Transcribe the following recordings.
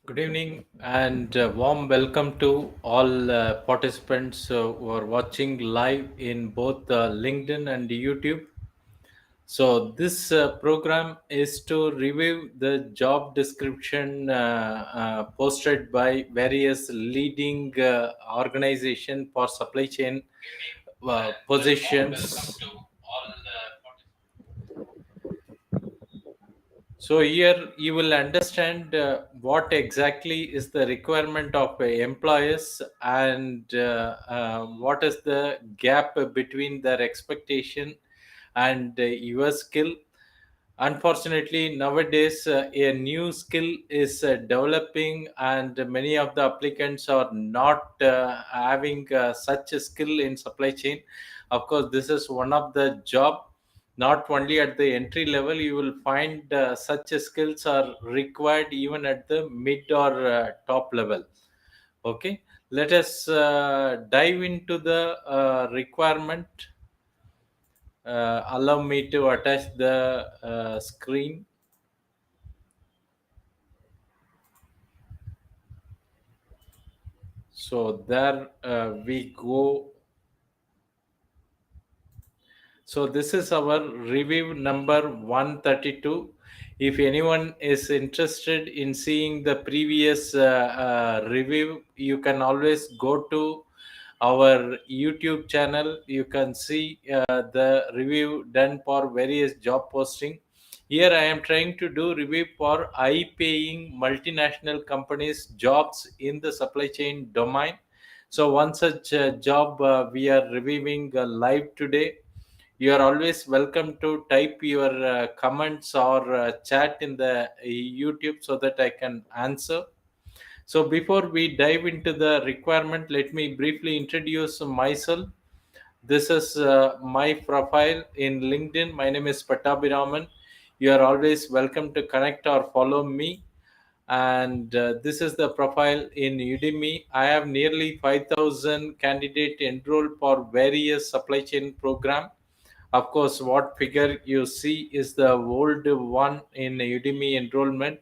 Good evening and warm welcome to all participants who are watching live in both LinkedIn and YouTube. So, this program is to review the job description posted by various leading organization for supply chain positions. So here you will understand what exactly is the requirement of employers and what is the gap between their expectation and your skill. Unfortunately, nowadays a new skill is developing, and many of the applicants are not having such a skill in supply chain. Of course, this is one of the job. Not only at the entry level, you will find such skills are required even at the mid or top level. Okay, let us dive into the requirement. Allow me to attach the screen. So there we go. So this is our review number 132. If anyone is interested in seeing the previous review, you can always go to our YouTube channel. You can see the review done for various job posting. Here I am trying to do review for high paying multinational companies jobs in the supply chain domain. So one such job we are reviewing live today. You are always welcome to type your comments or chat in the YouTube so that I can answer. So before we dive into the requirement, let me briefly introduce myself. This is my profile in LinkedIn. My name is Pattabhiraman. You are always welcome to connect or follow me. And this is the profile in Udemy. I have nearly 5,000 candidate enrolled for various supply chain program. Of course, what figure you see is the old one in Udemy enrollment.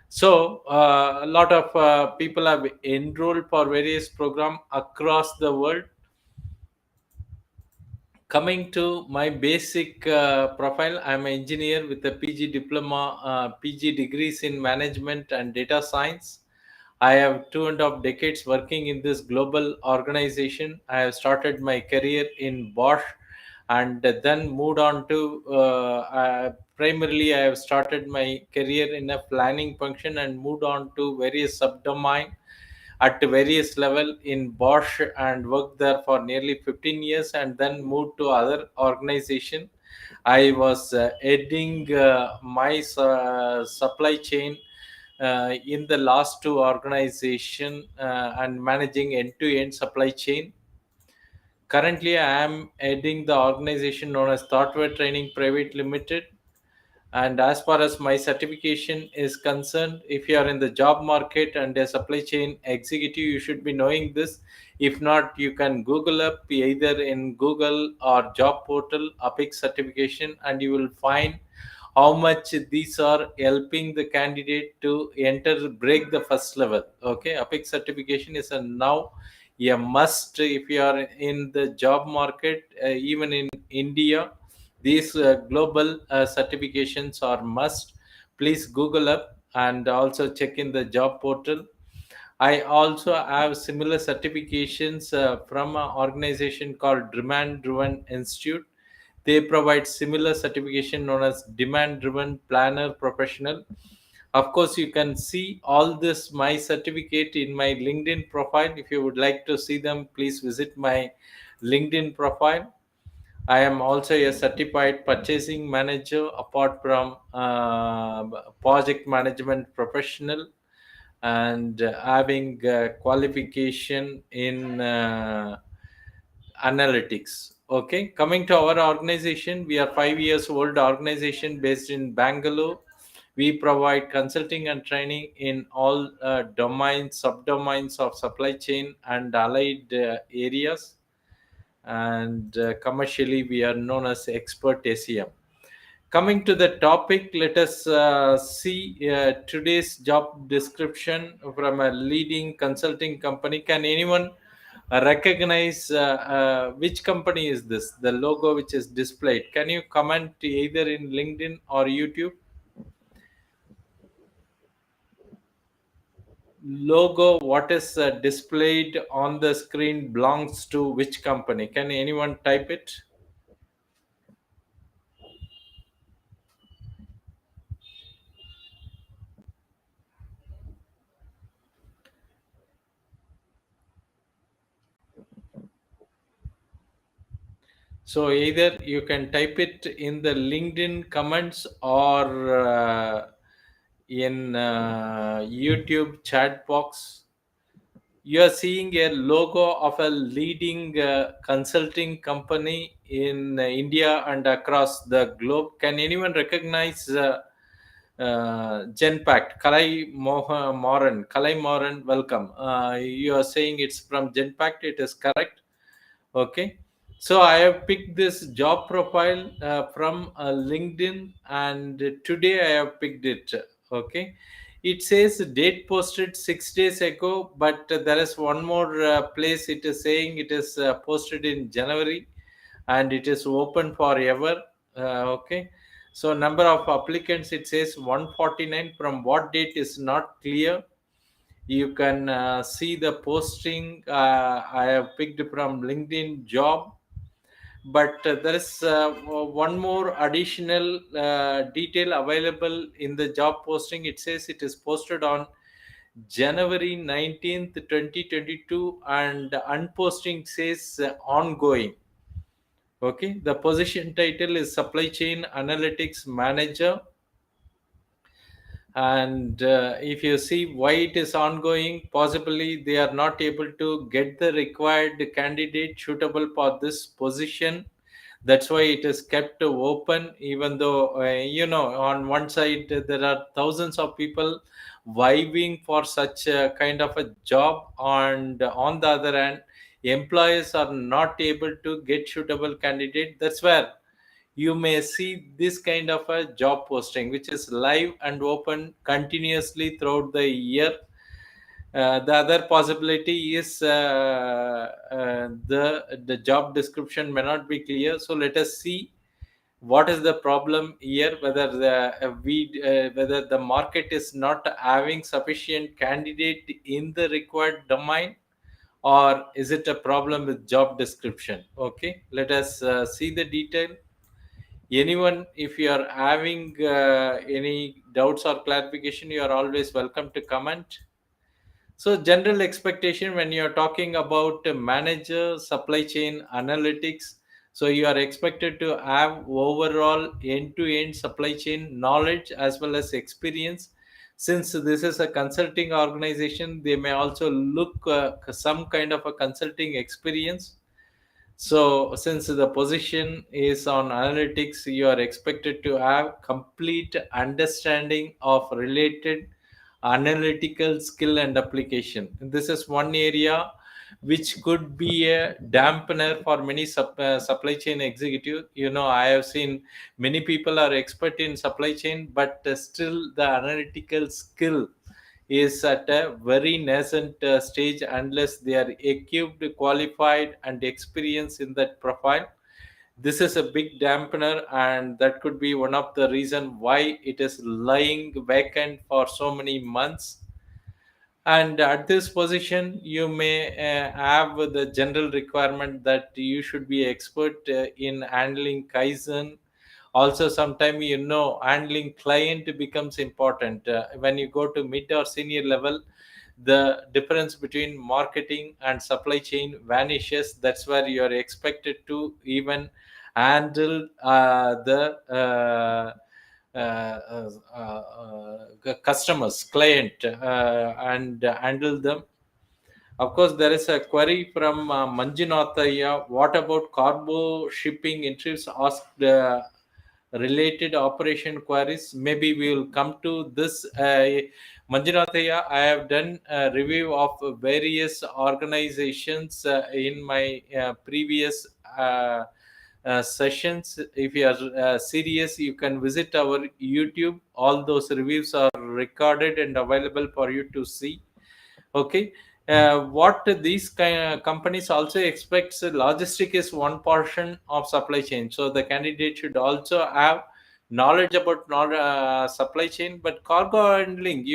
So a lot of people have enrolled for various program across the world. Coming to my basic profile, I'm an engineer with a PG diploma, PG degrees in management and data science. I have 2.5 decades working in this global organization. I have started my career in Bosch and then moved on to primarily I have started my career in a planning function and moved on to various subdomain at various level in Bosch and worked there for nearly 15 years and then moved to other organization. I was heading my supply chain in the last two organization and managing end-to-end supply chain. Currently, I am heading the organization known as Thoughtware Training Private Limited. And as far as my certification is concerned, if you are in the job market and a supply chain executive, you should be knowing this. If not, you can Google up either in Google or job portal APIC certification, and you will find how much these are helping the candidate to enter, break the first level. Okay, APIC certification is a now a must if you are in the job market, even in India. These global certifications are must. Please Google up and also check in the job portal. I also have similar certifications from an organization called Demand Driven Institute. They provide similar certification known as Demand Driven Planner Professional. Of course, you can see all this my certificate in my LinkedIn profile. If you would like to see them, please visit my LinkedIn profile. I am also a certified purchasing manager apart from project management professional and having qualification in analytics. Okay, coming to our organization, we are 5 years old organization based in Bangalore. We provide consulting and training in all domains, subdomains of supply chain and allied areas, and commercially we are known as expert ACM. Coming to the topic, let us see today's job description from a leading consulting company. Can anyone recognize which company is this? The logo which is displayed. Can you comment either in LinkedIn or YouTube? Logo, what is displayed on the screen belongs to which company? Can anyone type it? So either you can type it in the LinkedIn comments or in YouTube chat box. You are seeing a logo of a leading consulting company in India and across the globe. Can anyone recognize Genpact? Kalai Moran, welcome. You are saying it's from Genpact. It is correct. Okay, so I have picked this job profile from LinkedIn, and today I have picked it. Okay, it says date posted 6 days ago, but there is one more place it is saying it is posted in January, and it is open forever. Okay, so number of applicants it says 149. From what date is not clear. You can see the posting I have picked from LinkedIn job, but there is one more additional detail available in the job posting. It says it is posted on January 19th 2022, and unposting says ongoing. Okay, the position title is supply chain analytics manager. And if you see why it is ongoing, possibly they are not able to get the required candidate suitable for this position. That's why it is kept open, even though on one side there are thousands of people vying for such a kind of a job, and on the other hand employers are not able to get suitable candidate. That's where you may see this kind of a job posting which is live and open continuously throughout the year. The other possibility is the job description may not be clear. So let us see what is the problem here, whether whether the market is not having sufficient candidate in the required domain, or is it a problem with job description. Okay, let us see the detail. Anyone, if you are having any doubts or clarification, you are always welcome to comment. So general expectation when you are talking about manager supply chain analytics, so you are expected to have overall end to end supply chain knowledge as well as experience. Since this is a consulting organization, they may also look some kind of a consulting experience. So, since the position is on analytics, you are expected to have complete understanding of related analytical skill and application. This is one area which could be a dampener for many supply chain executive. I have seen many people are expert in supply chain, but still the analytical skill is at a very nascent stage unless they are equipped, qualified, and experienced in that profile. This is a big dampener, and that could be one of the reason why it is lying vacant for so many months. And at this position you may have the general requirement that you should be expert in handling kaizen. Also sometime handling client becomes important when you go to mid or senior level. The difference between marketing and supply chain vanishes. That's where you are expected to even handle the customers client and handle them. Of course, there is a query from Manjunathaya. What about cargo shipping entries? Asked related operation queries. Maybe we will come to this. Manjunathaya, I have done a review of various organizations in my previous sessions. If you are serious, you can visit our YouTube. All those reviews are recorded and available for you to see. Okay. What these companies also expects, logistic is one portion of supply chain, so the candidate should also have knowledge about supply chain. But cargo handling,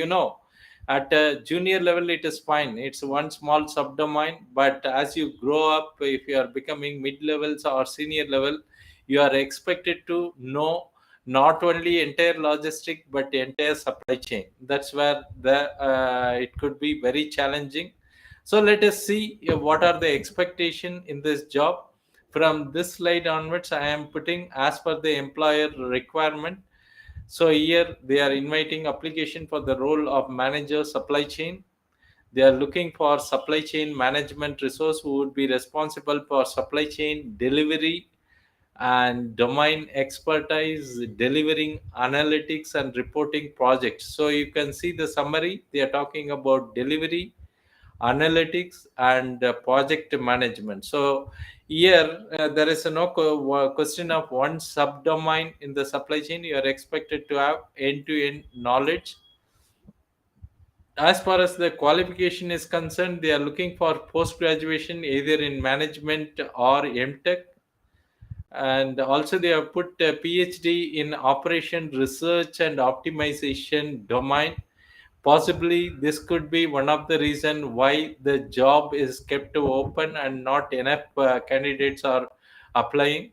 at a junior level it is fine, it's one small subdomain. But as you grow up, if you are becoming mid levels or senior level, you are expected to know not only entire logistic but entire supply chain. That's where the it could be very challenging. So let us see what are the expectation in this job. From this slide onwards, I am putting as per the employer requirement. So here they are inviting application for the role of manager supply chain. They are looking for supply chain management resource who would be responsible for supply chain delivery and domain expertise, delivering analytics and reporting projects. So you can see the summary. They are talking about delivery, analytics, and project management. So here there is no question of one subdomain in the supply chain. You are expected to have end-to-end knowledge. As far as the qualification is concerned, they are looking for post graduation either in management or MTech. And also they have put a PhD in operation research and optimization domain. Possibly this could be one of the reason why the job is kept open and not enough candidates are applying.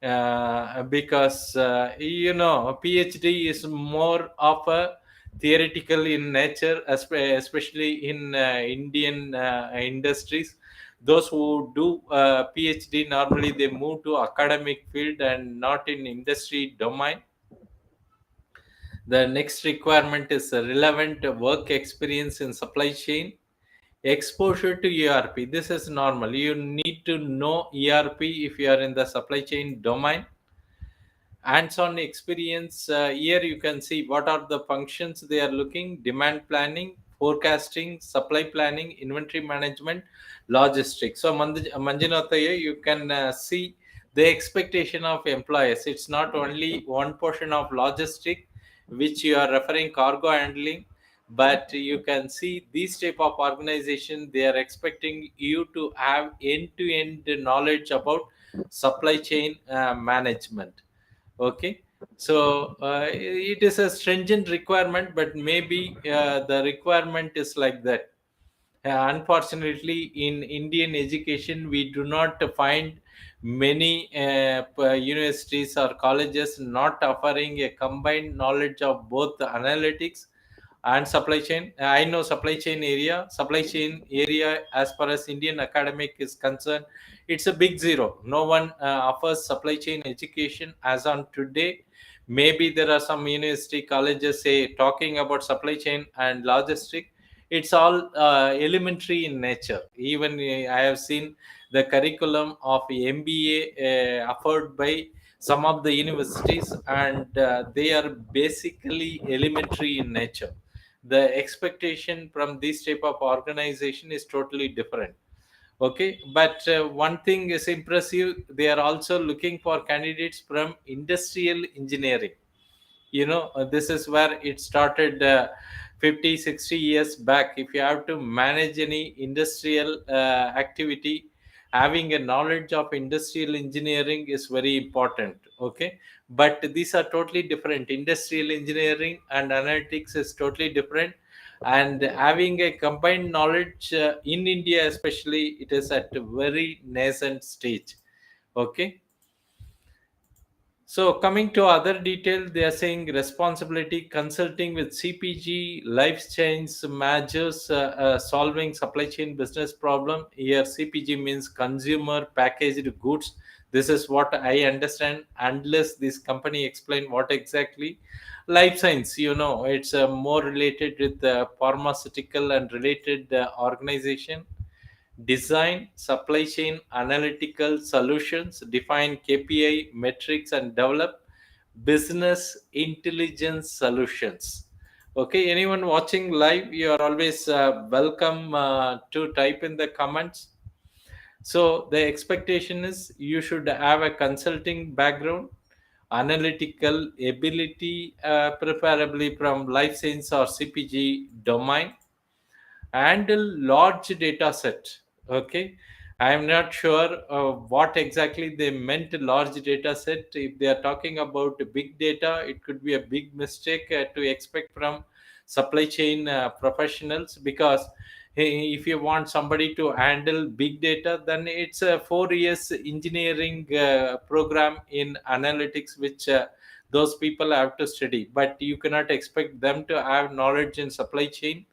Because a PhD is more of a theoretical in nature, especially in Indian industries. Those who do PhD normally they move to academic field and not in industry domain. The next requirement is a relevant work experience in supply chain, exposure to ERP. This is normal. You need to know ERP if you are in the supply chain domain. Hands-on experience, here you can see what are the functions they are looking: demand planning, forecasting, supply planning, inventory management, logistics. So Manjunatha, you can see the expectation of employers. It's not only one portion of logistic which you are referring cargo handling, but you can see these type of organization, they are expecting you to have end-to-end knowledge about supply chain management. Okay. So it is a stringent requirement, but maybe the requirement is like that. Unfortunately, in Indian education, we do not find many universities or colleges not offering a combined knowledge of both the analytics and supply chain. I know supply chain area, as far as Indian academic is concerned, it's a big zero. No one offers supply chain education as on today. Maybe there are some university colleges say talking about supply chain and logistic. It's all elementary in nature. Even I have seen the curriculum of MBA offered by some of the universities, and they are basically elementary in nature. The expectation from this type of organization is totally different. Okay. But one thing is impressive, they are also looking for candidates from industrial engineering. This is where it started 50 60 years back. If you have to manage any industrial activity, having a knowledge of industrial engineering is very important. Okay. But these are totally different. Industrial engineering and analytics is totally different. And having a combined knowledge in India especially, it is at a very nascent stage. Okay. So coming to other detail, they are saying responsibility consulting with CPG, life chains measures, solving supply chain business problem. Here CPG means consumer packaged goods. This is what I understand. Unless this company explain what exactly. Life science, it's more related with the pharmaceutical and related organization. Design supply chain analytical solutions, define KPI metrics, and develop business intelligence solutions. Okay, anyone watching live, you are always welcome to type in the comments. So the expectation is you should have a consulting background, analytical ability, preferably from life science or CPG domain, handle large data set. Okay, I am not sure what exactly they meant large data set. If they are talking about big data, it could be a big mistake to expect from supply chain professionals, because if you want somebody to handle big data, then it's a 4 years engineering program in analytics, which those people have to study, but you cannot expect them to have knowledge in supply chain.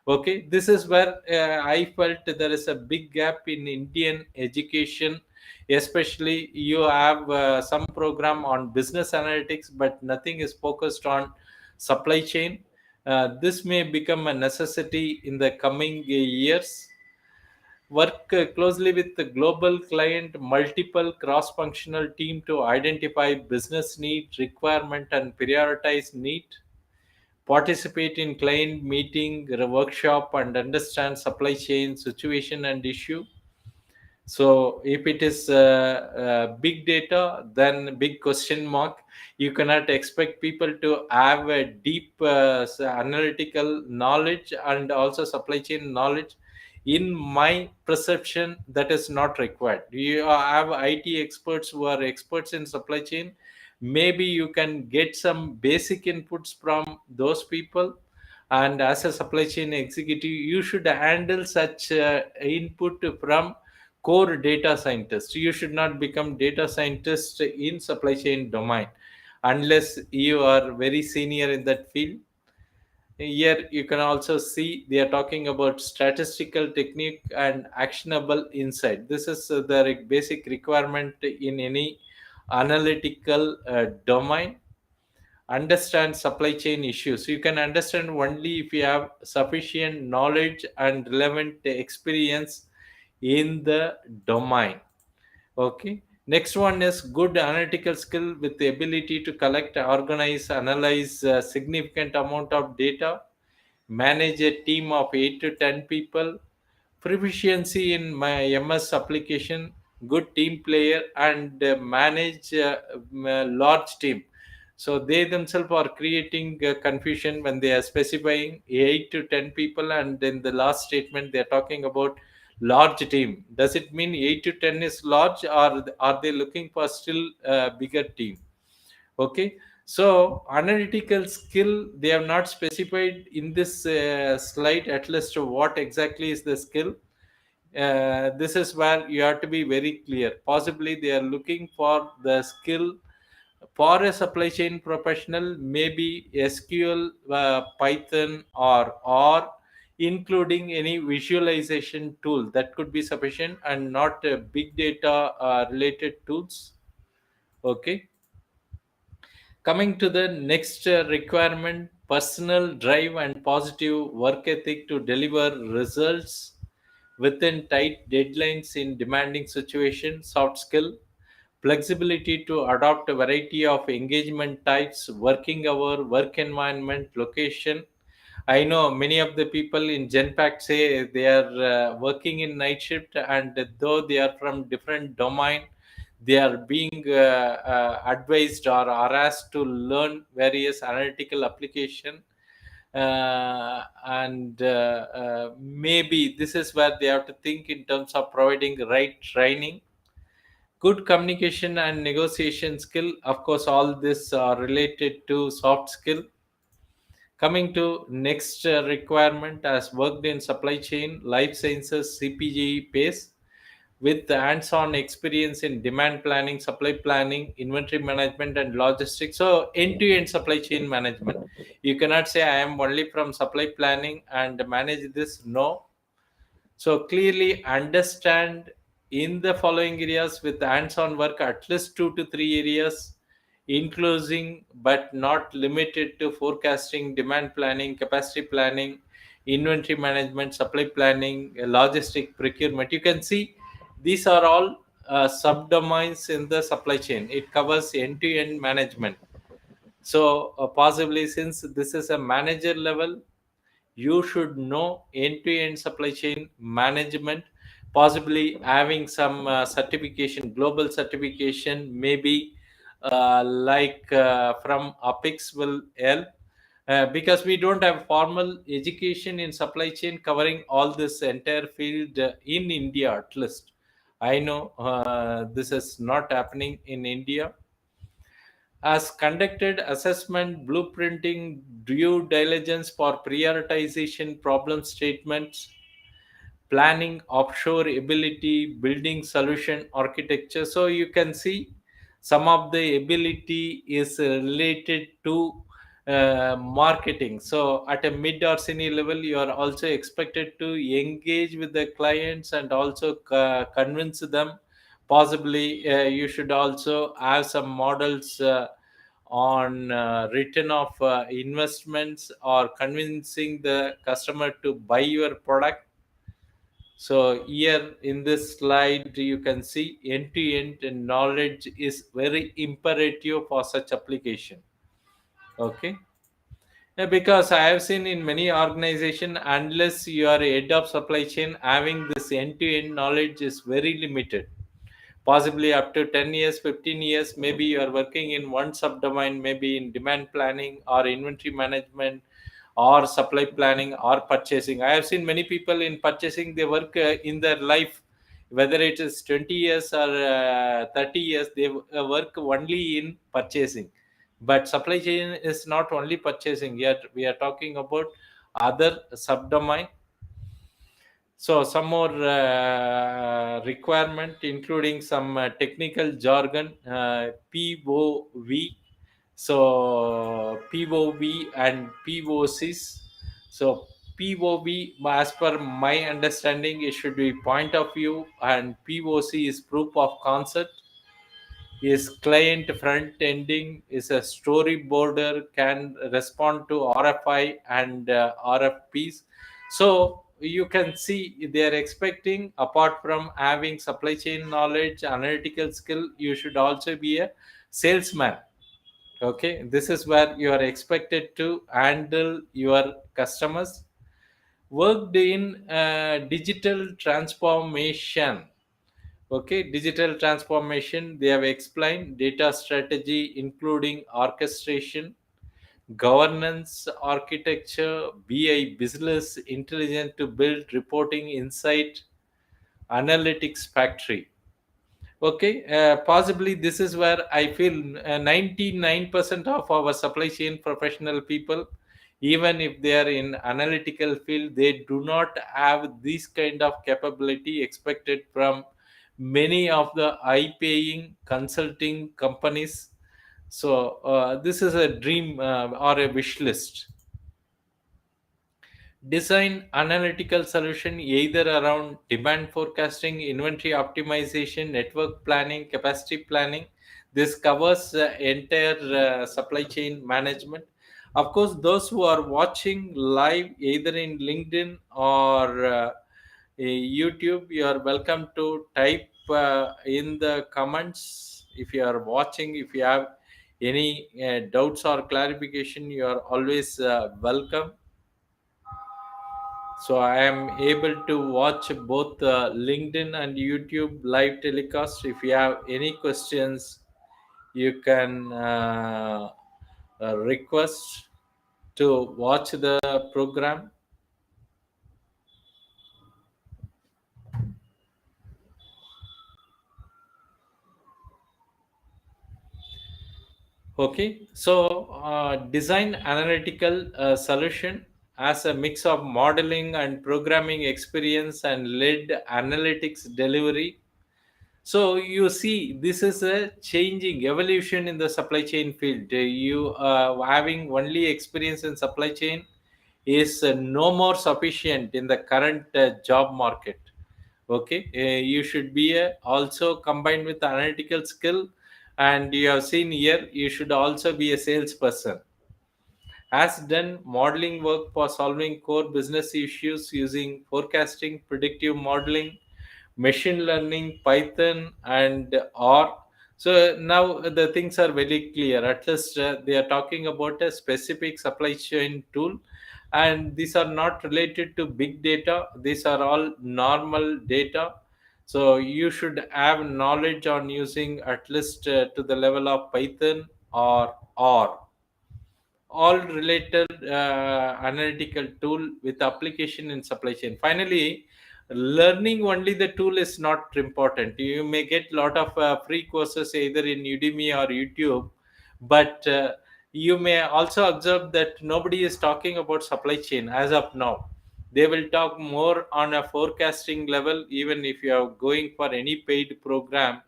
Okay, this is where I felt there is a big gap in Indian education. Especially you have some program on business analytics, but nothing is focused on supply chain. This may become a necessity in the coming years. Work closely with the global client, multiple cross-functional team to identify business need, requirement, and prioritize need. Participate in client meeting, workshop, and understand supply chain situation and issue. So if it is big data, then big question mark. You cannot expect people to have a deep analytical knowledge and also supply chain knowledge. In my perception, that is not required. You have IT experts who are experts in supply chain. Maybe you can get some basic inputs from those people, and as a supply chain executive, you should handle such input from core data scientist. You should not become data scientist in supply chain domain unless you are very senior in that field. Here you can also see they are talking about statistical technique and actionable insight. This is the basic requirement in any analytical domain. Understand supply chain issues. You can understand only if you have sufficient knowledge and relevant experience in the domain. Okay. Next one is good analytical skill with the ability to collect, organize, analyze a significant amount of data, manage a team of 8 to 10 people, proficiency in my MS application, good team player, and manage a large team. So they themselves are creating confusion when they are specifying 8 to 10 people, and in the last statement they are talking about large team. Does it mean 8 to 10 is large, or are they looking for still a bigger team? Okay, so analytical skill they have not specified in this slide, at least what exactly is the skill. This is where you have to be very clear. Possibly they are looking for the skill for a supply chain professional, maybe SQL, Python, or including any visualization tool, that could be sufficient, and not big data related tools. Okay. Coming to the next requirement, personal drive and positive work ethic to deliver results within tight deadlines in demanding situations. Soft skill, flexibility to adopt a variety of engagement types, working hour, work environment, location. I know many of the people in Genpact say they are working in night shift, and though they are from different domain, they are being advised or harassed to learn various analytical application. And maybe this is where they have to think in terms of providing the right training. Good communication and negotiation skill, of course all this are related to soft skill. Coming to next requirement, as worked in supply chain, life sciences, CPG pace, with the hands-on experience in demand planning, supply planning, inventory management, and logistics. So end-to-end supply chain management. You cannot say I am only from supply planning and manage this. No. So clearly understand in the following areas with hands-on work, at least 2 to 3 areas, including but not limited to forecasting, demand planning, capacity planning, inventory management, supply planning, logistic procurement. You can see these are all subdomains in the supply chain. It covers end-to-end management. So possibly, since this is a manager level, you should know end-to-end supply chain management. possibly having some certification, global certification, maybe from APIX will help, because we don't have formal education in supply chain covering all this entire field in India, at least. I know this is not happening in India. As conducted assessment, blueprinting, due diligence for prioritization, problem statements, planning, offshore ability, building solution architecture. So you can see some of the ability is related to marketing. So at a mid or senior level, you are also expected to engage with the clients and also convince them. Possibly you should also have some models on return of investments, or convincing the customer to buy your product. So here in this slide, you can see end-to-end knowledge is very imperative for such application. Okay. Yeah, because I have seen in many organization, unless you are a head of supply chain, having this end-to-end knowledge is very limited. Possibly up to 10 years, 15 years, maybe you are working in one subdomain, maybe in demand planning or inventory management or supply planning or purchasing. I have seen many people in purchasing, they work in their life, whether it is 20 years or 30 years, they work only in purchasing. But supply chain is not only purchasing, yet we are talking about other subdomain. So some more requirement, including some technical jargon, POV, so POV and POCs. So POV, as per my understanding, it should be point of view, and POC is proof of concept, is client front ending, is a storyboarder, can respond to RFI and RFPs. So you can see they are expecting, apart from having supply chain knowledge, analytical skill, you should also be a salesman. Okay, this is where you are expected to handle your customers. Worked in digital transformation. Okay, digital transformation, they have explained data strategy, including orchestration, governance, architecture, BI, business intelligence to build reporting insight, analytics factory. Okay, possibly this is where I feel 99% of our supply chain professional people, even if they are in analytical field, they do not have this kind of capability expected from many of the high paying consulting companies. So this is a dream or a wish list. Design analytical solution either around demand forecasting, inventory optimization, network planning, capacity planning. This covers entire supply chain management. Of course, those who are watching live either in LinkedIn or YouTube, you are welcome to type in the comments. If you are watching, if you have any doubts or clarification, you are always welcome. So I am able to watch both LinkedIn and YouTube live telecast. If you have any questions, you can request to watch the program. Okay, so design analytical solution as a mix of modeling and programming experience and led analytics delivery. So you see, this is a changing evolution in the supply chain field. You having only experience in supply chain is no more sufficient in the current job market. Okay, you should be also combined with analytical skill, and you have seen here you should also be a salesperson. Has done modeling work for solving core business issues using forecasting, predictive modeling, machine learning, Python, and R. So now the things are very clear. At least they are talking about a specific supply chain tool, and these are not related to big data. These are all normal data. So you should have knowledge on using at least to the level of Python or all related analytical tool with application in supply chain. Finally, learning only the tool is not important. You may get lot of free courses either in Udemy or YouTube, but you may also observe that nobody is talking about supply chain as of now. They will talk more on a forecasting level. Even if you are going for any paid program,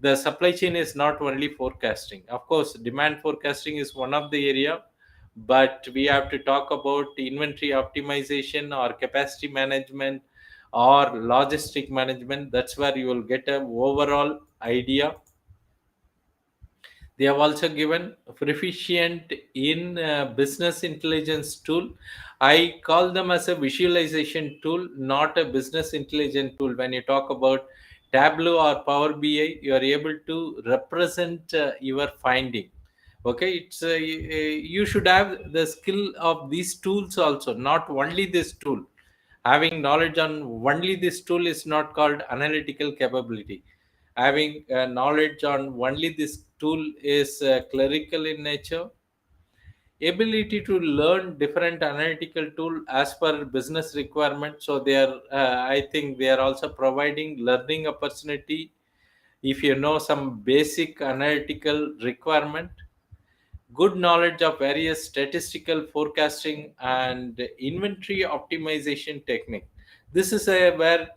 the supply chain is not only forecasting. Of course, demand forecasting is one of the area, but we have to talk about inventory optimization or capacity management or logistic management. That's where you will get a overall idea. They have also given proficient in business intelligence tool. I call them as a visualization tool, not a business intelligence tool. When you talk about Tableau or Power BI, you are able to represent your finding. Okay, it's you should have the skill of these tools also, not only this tool. Having knowledge on only this tool is not called analytical capability. Having knowledge on only this tool is clerical in nature. Ability to learn different analytical tool as per business requirement. So they are I think they are also providing learning opportunity. If you know some basic analytical requirement, good knowledge of various statistical forecasting and inventory optimization technique. This is where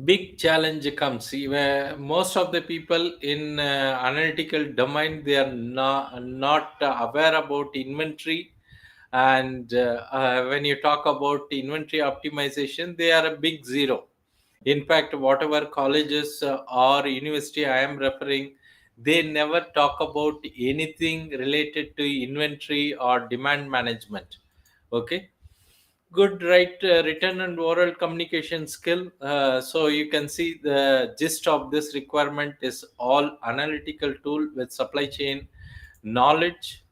big challenge comes. See, where most of the people in analytical domain, they are not aware about inventory. And when you talk about inventory optimization, they are a big zero. In fact, whatever colleges or university I am referring, they never talk about anything related to inventory or demand management. Okay, good written and oral communication skill. So you can see the gist of this requirement is all analytical tool with supply chain knowledge.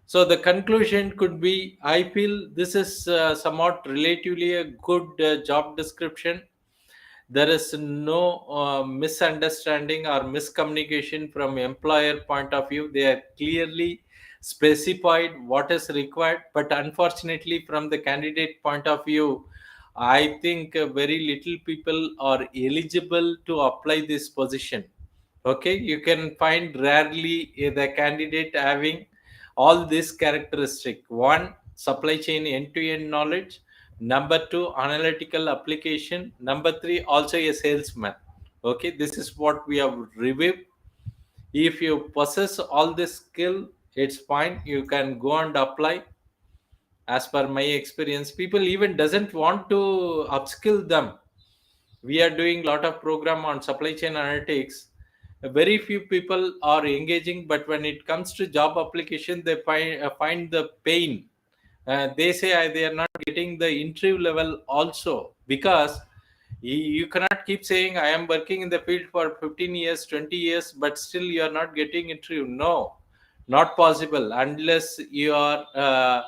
So the conclusion could be, I feel this is somewhat relatively a good job description. There is no misunderstanding or miscommunication from employer point of view. They are clearly specified what is required, but unfortunately from the candidate point of view, I think very little people are eligible to apply this position. Okay, you can find rarely the candidate having all this characteristic: one, supply chain end to end knowledge; number two, analytical application; number three, also a salesman. Okay, this is what we have reviewed. If you possess all this skill, it's fine, you can go and apply. As per my experience, people even doesn't want to upskill them. We are doing lot of program on supply chain analytics. Very few people are engaging, but when it comes to job application, they find the pain. They say they are not getting the interview level also, because you cannot keep saying I am working in the field for 15 years, 20 years, but still you are not getting interview. No, not possible unless you are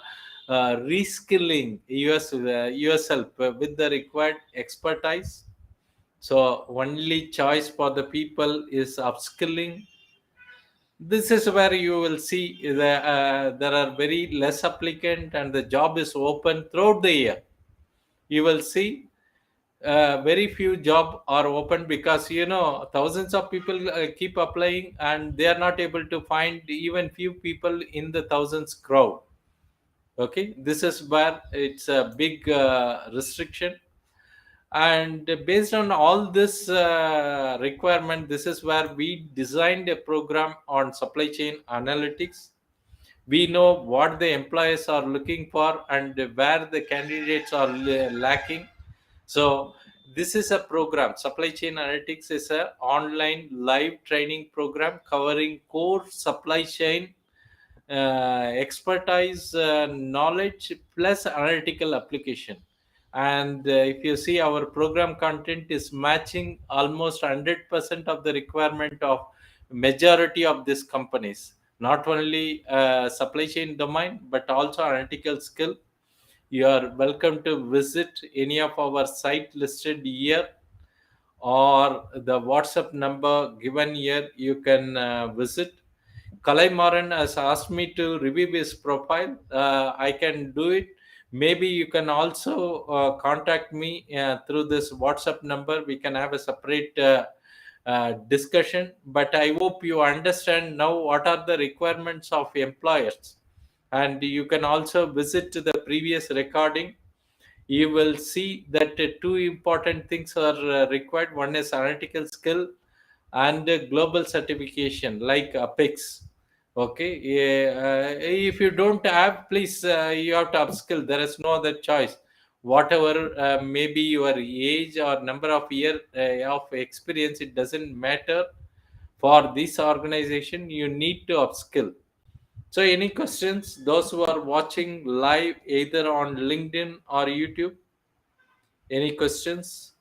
reskilling yourself with the required expertise. So only choice for the people is upskilling. This is where you will see there are very less applicant and the job is open throughout the year. You will see very few job are open, because thousands of people keep applying and they are not able to find even few people in the thousands crowd. Okay, this is where it's a big restriction. And based on all this requirement, this is where we designed a program on supply chain analytics. We know what the employers are looking for and where the candidates are lacking. So this is a program. Supply chain analytics is a online live training program covering core supply chain expertise, knowledge plus analytical application. And if you see, our program content is matching almost 100% of the requirement of majority of these companies. Not only supply chain domain, but also analytical skill. You are welcome to visit any of our site listed here, or the WhatsApp number given here. You can visit. Kalai Maran has asked me to review his profile. I can do it. Maybe you can also contact me through this WhatsApp number. We can have a separate discussion. But I hope you understand now what are the requirements of employers. And you can also visit to the previous recording. You will see that two important things are required. One is analytical skill and global certification like apex. Okay, yeah, if you don't have, please, you have to upskill. There is no other choice. Whatever maybe your age or number of year of experience, it doesn't matter. For this organization you need to upskill. So any questions, those who are watching live either on LinkedIn or YouTube? Any questions?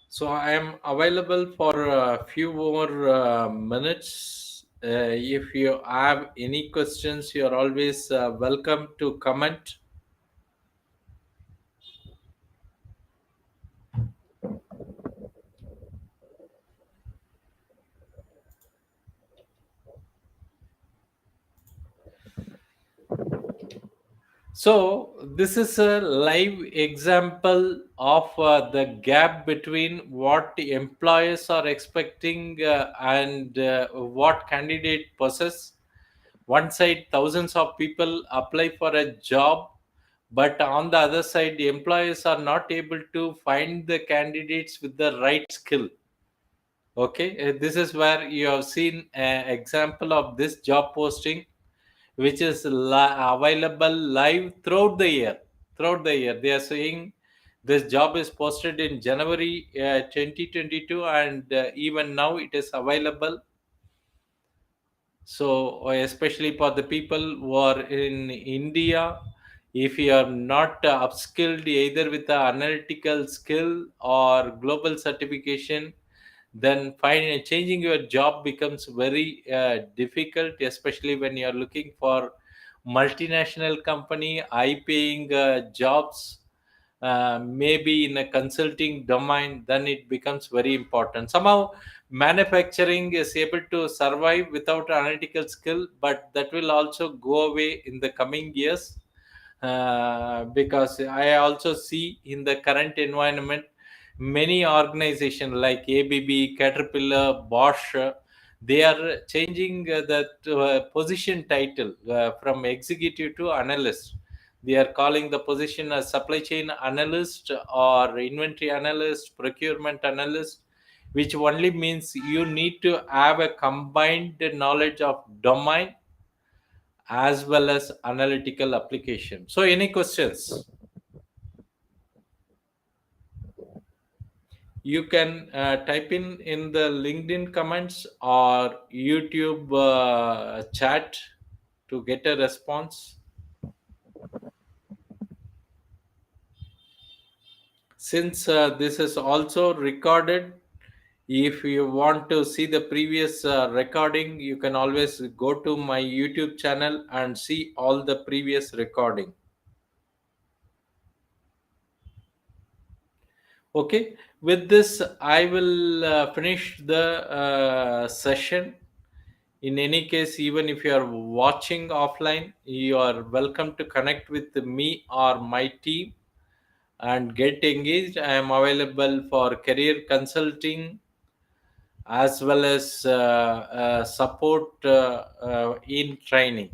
So I am available for a few more minutes. If you have any questions, you are always welcome to comment. So this is a live example of the gap between what the employers are expecting and what candidate possess. One side, thousands of people apply for a job, but on the other side, the employers are not able to find the candidates with the right skill. Okay, this is where you have seen an example of this job posting, which is available live throughout the year. Throughout the year, they are saying this job is posted in January 2022, and even now it is available. So especially for the people who are in India, if you are not upskilled either with the analytical skill or global certification, then finding changing your job becomes very difficult, especially when you are looking for multinational company, high paying jobs, maybe in a consulting domain. Then it becomes very important. Somehow manufacturing is able to survive without analytical skill, but that will also go away in the coming years, because I also see in the current environment many organizations like ABB, Caterpillar, Bosch, they are changing that position title from executive to analyst. They are calling the position as supply chain analyst or inventory analyst, procurement analyst, which only means you need to have a combined knowledge of domain as well as analytical application. So any questions? You can type in the LinkedIn comments or YouTube chat to get a response. Since this is also recorded, if you want to see the previous recording, you can always go to my YouTube channel and see all the previous recording. Okay, with this, I will finish the session. In any case, even if you are watching offline, you are welcome to connect with me or my team and get engaged. I am available for career consulting as well as support in training.